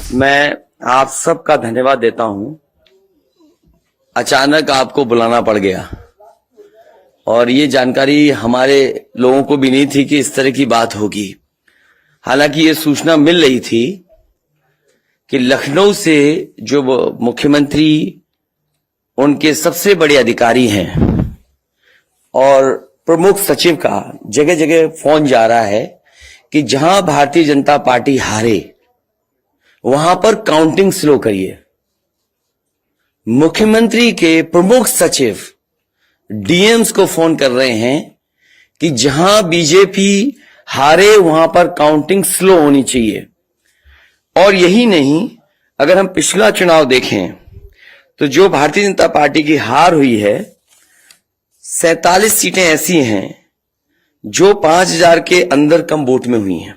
मैं आप सबका धन्यवाद देता हूं। अचानक आपको बुलाना पड़ गया और ये जानकारी हमारे लोगों को भी नहीं थी कि इस तरह की बात होगी। हालांकि ये सूचना मिल रही थी कि लखनऊ से जो मुख्यमंत्री उनके सबसे बड़े अधिकारी हैं और प्रमुख सचिव का जगह जगह फोन जा रहा है कि जहां भारतीय जनता पार्टी हारे वहां पर काउंटिंग स्लो करिए। मुख्यमंत्री के प्रमुख सचिव डीएम्स को फोन कर रहे हैं कि जहां बीजेपी हारे वहां पर काउंटिंग स्लो होनी चाहिए। और यही नहीं, अगर हम पिछला चुनाव देखें तो जो भारतीय जनता पार्टी की हार हुई है 47 सीटें ऐसी हैं जो 5000 के अंदर कम वोट में हुई हैं।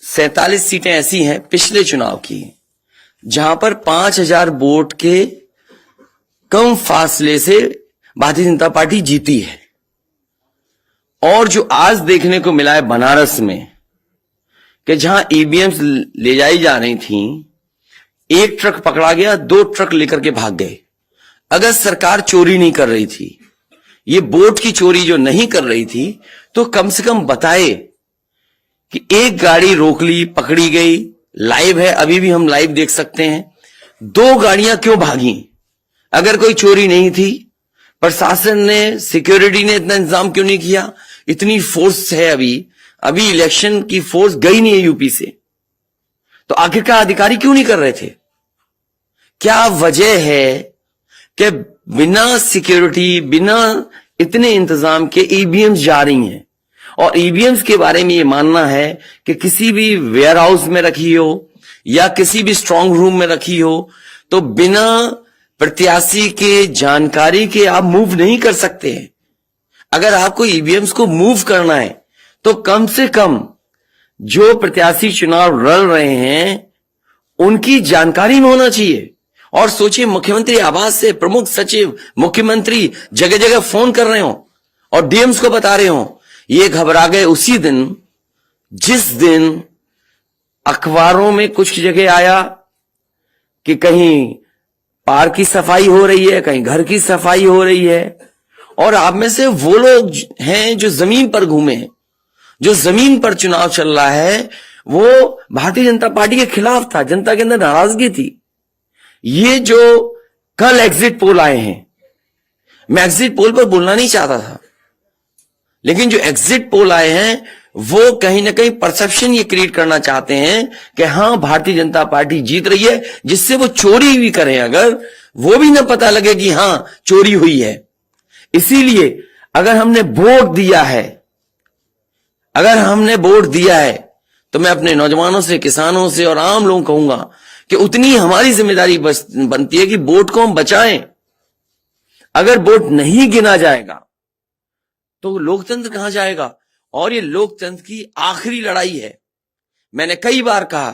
सैतालीस सीटें ऐसी हैं पिछले चुनाव की जहां पर 5000 वोट के कम फासले से भारतीय जनता पार्टी जीती है। और जो आज देखने को मिला है बनारस में कि जहां ईवीएम्स ले जाई जा रही थी, एक ट्रक पकड़ा गया, 2 ट्रक लेकर के भाग गए। अगर सरकार चोरी नहीं कर रही थी, ये वोट की चोरी जो नहीं कर रही थी, तो कम से कम बताए कि एक गाड़ी रोक ली, पकड़ी गई, लाइव है, अभी भी हम लाइव देख सकते हैं। 2 गाड़ियां क्यों भागी? अगर कोई चोरी नहीं थी, प्रशासन ने, सिक्योरिटी ने इतना इंतजाम क्यों नहीं किया? इतनी फोर्स है, अभी इलेक्शन की फोर्स गई नहीं है यूपी से, तो आखिरकार अधिकारी क्यों नहीं कर रहे थे? क्या वजह है कि बिना सिक्योरिटी, बिना इतने इंतजाम के ईवीएम्स जा रही हैं? और ईवीएम्स के बारे में ये मानना है कि किसी भी वेयर हाउस में रखी हो या किसी भी स्ट्रांग रूम में रखी हो, तो बिना प्रत्याशी के जानकारी के आप मूव नहीं कर सकते हैं। अगर आपको ईवीएम्स को मूव करना है तो कम से कम जो प्रत्याशी चुनाव लड़ रहे हैं उनकी जानकारी में होना चाहिए। और सोचिए, मुख्यमंत्री आवास से प्रमुख सचिव, मुख्यमंत्री जगह जगह फोन कर रहे हो और डीएम्स को बता रहे हो। ये घबरा गए उसी दिन जिस दिन अखबारों में कुछ जगह आया कि कहीं पार्क की सफाई हो रही है, कहीं घर की सफाई हो रही है। और आप में से वो लोग हैं जो जमीन पर घूमे, जो जमीन पर चुनाव चल रहा है, वो भारतीय जनता पार्टी के खिलाफ था, जनता के अंदर नाराजगी थी। ये जो कल एग्जिट पोल आए हैं, मैं एग्जिट पोल पर बोलना नहीं चाहता था, लेकिन जो एग्जिट पोल आए हैं वो कहीं ना कहीं परसेप्शन ये क्रिएट करना चाहते हैं कि हां भारतीय जनता पार्टी जीत रही है, जिससे वो चोरी भी करें अगर, वो भी ना पता लगे कि हां चोरी हुई है। इसीलिए अगर हमने वोट दिया है तो मैं अपने नौजवानों से, किसानों से और आम लोगों को कहूंगा कि उतनी हमारी जिम्मेदारी बनती है कि वोट को हम बचाएं। अगर वोट नहीं गिना जाएगा तो लोकतंत्र कहां जाएगा? और ये लोकतंत्र की आखिरी लड़ाई है। मैंने कई बार कहा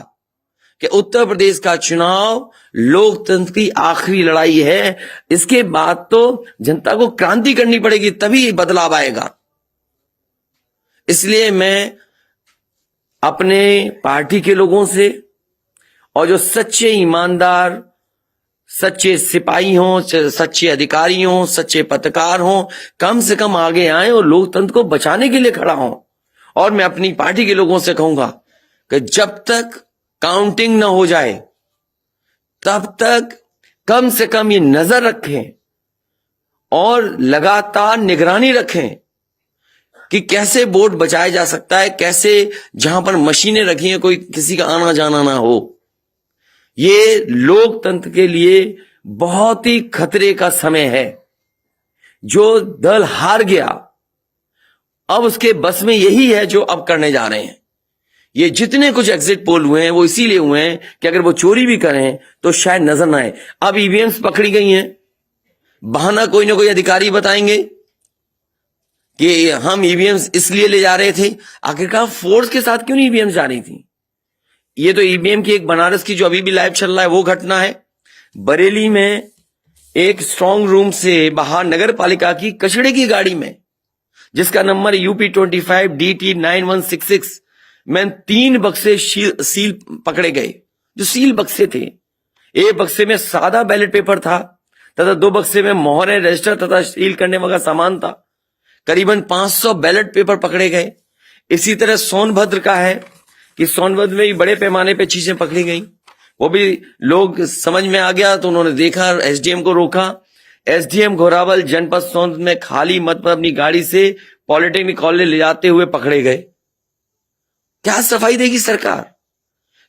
कि उत्तर प्रदेश का चुनाव लोकतंत्र की आखिरी लड़ाई है। इसके बाद तो जनता को क्रांति करनी पड़ेगी, तभी बदलाव आएगा। इसलिए मैं अपने पार्टी के लोगों से और जो सच्चे ईमानदार, सच्चे सिपाही हों, सच्चे अधिकारी हों, सच्चे पत्रकार हों, कम से कम आगे आए और लोकतंत्र को बचाने के लिए खड़ा हों। और मैं अपनी पार्टी के लोगों से कहूंगा कि जब तक काउंटिंग ना हो जाए तब तक कम से कम ये नजर रखें और लगातार निगरानी रखें कि कैसे वोट बचाया जा सकता है, कैसे जहां पर मशीनें रखी हैं कोई किसी का आना जाना ना हो। ये लोकतंत्र के लिए बहुत ही खतरे का समय है। जो दल हार गया, अब उसके बस में यही है जो अब करने जा रहे हैं। ये जितने कुछ एग्जिट पोल हुए हैं वो इसीलिए हुए हैं कि अगर वो चोरी भी करें तो शायद नजर ना आए। अब ईवीएम्स पकड़ी गई हैं, बहाना कोई ना कोई अधिकारी बताएंगे कि हम ईवीएम्स इसलिए ले जा रहे थे। आखिरकार फोर्स के साथ क्यों नहीं ईवीएम्स जा रही थी? ये तो ईवीएम की एक बनारस की जो अभी भी लाइव चल रहा है वो घटना है। बरेली में एक स्ट्रांग रूम से बाहर नगर पालिका की कचड़े की गाड़ी में, जिसका नंबर UP25 DT 9166 में 3 बक्से सील पकड़े गए, जो सील बक्से थे। एक बक्से में सादा बैलेट पेपर था तथा 2 बक्से में मोहरें, रजिस्टर तथा सील करने वाला सामान था। करीबन 500 बैलेट पेपर पकड़े गए। इसी तरह सोनभद्र का है कि सोनभद्र में भी बड़े पैमाने पे चीजें पकड़ी गई। वो भी लोग समझ में आ गया तो उन्होंने देखा, SDM को रोका। SDM घोरावल जनपद सोनभद्र में खाली मत पर अपनी गाड़ी से पॉलिटेक्निक कॉलेज ले जाते हुए पकड़े गए। क्या सफाई देगी सरकार?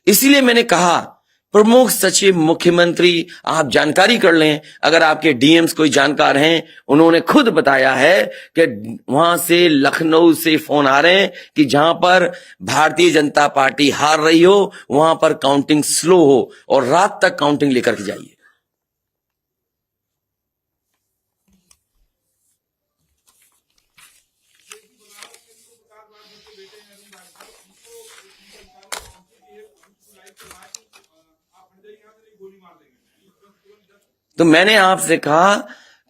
इसीलिए मैंने कहा प्रमुख सचिव मुख्यमंत्री आप जानकारी कर लें। अगर आपके DMs कोई जानकार हैं, उन्होंने खुद बताया है कि वहां से लखनऊ से फोन आ रहे हैं कि जहां पर भारतीय जनता पार्टी हार रही हो वहां पर काउंटिंग स्लो हो और रात तक काउंटिंग लेकर के जाइए। तो मैंने आपसे कहा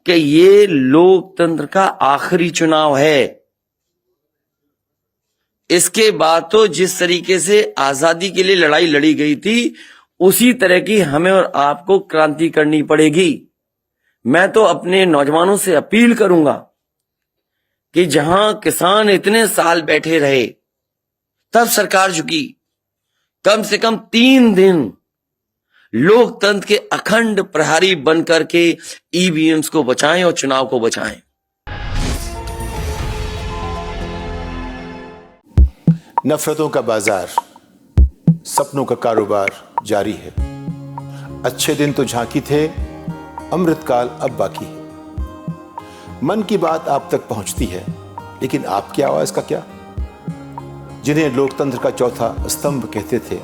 कि ये लोकतंत्र का आखिरी चुनाव है। इसके बाद तो जिस तरीके से आजादी के लिए लड़ाई लड़ी गई थी उसी तरह की हमें और आपको क्रांति करनी पड़ेगी। मैं तो अपने नौजवानों से अपील करूंगा कि जहां किसान इतने साल बैठे रहे तब सरकार झुकी। कम से कम 3 दिन लोकतंत्र के अखंड प्रहरी बनकर के EVMs को बचाएं और चुनाव को बचाएं। नफरतों का बाजार, सपनों का कारोबार जारी है। अच्छे दिन तो झांकी थे, अमृतकाल अब बाकी है। मन की बात आप तक पहुंचती है, लेकिन आपकी आवाज का क्या? जिन्हें लोकतंत्र का चौथा स्तंभ कहते थे,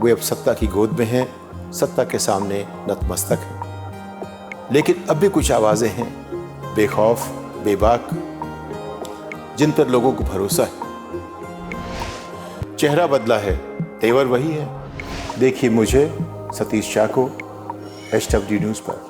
वे अब सत्ता की गोद में हैं, सत्ता के सामने नतमस्तक हैं। लेकिन अब भी कुछ आवाजें हैं, बेखौफ, बेबाक, जिन पर लोगों को भरोसा है। चेहरा बदला है, तेवर वही है। देखिए मुझे, सतीश शाह को, #D न्यूज़ पर।